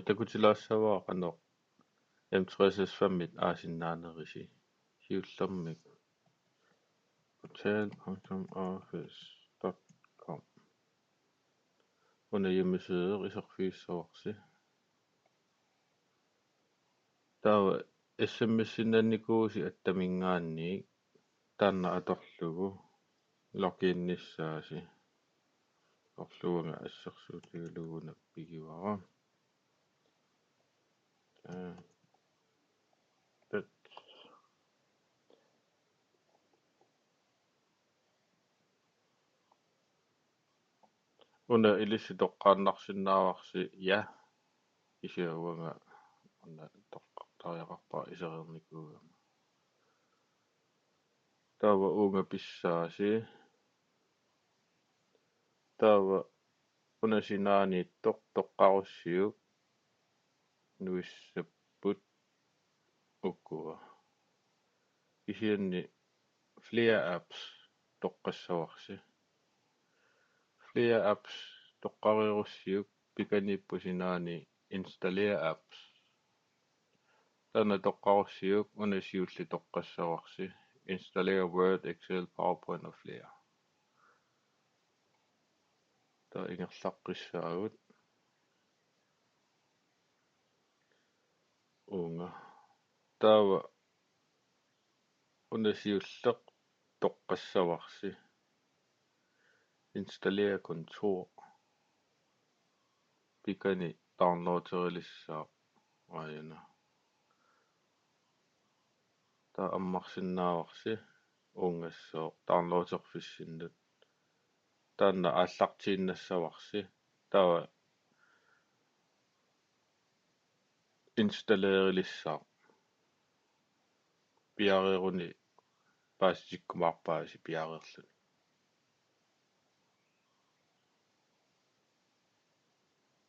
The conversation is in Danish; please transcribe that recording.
Takutilassavaa qanoq M365 aasinnaanерisi hiullermik hotel.office.com unayimiseeq iserfiissavaqsi taava SMS-innannikuusi attamingaanniik taanna atorlugu loginnissaasi orluunga assersuutigaluguna pigivara tat una ilissitoqqaannarsinnaavaqsi ja isiuanga una toqqartariaqarpaa iserernikuuga taava uunga pissaasi taava unasinaaniittoq toqqarussiuk nuissapput ukkua isianni flere apps toqqassavaqsi flere apps toqqarirussiuk pikanippusinaani Installerer apps tana toqqarussiuk unasiulli toqqassavaqsi Installerer Word, Excel, PowerPoint og flere der ingerlaqqissaagut unga taava unasiulleq toqqassavaqsi Installerer kontor pikani downloaderillissaaq ajana ta ammarsinnaavaqsi ungassooq downloaderfissinnut taanna ааллартииннассаварси тава инсталлеерилиссаа пиареруни пааситиккумаарпааси пиареерлут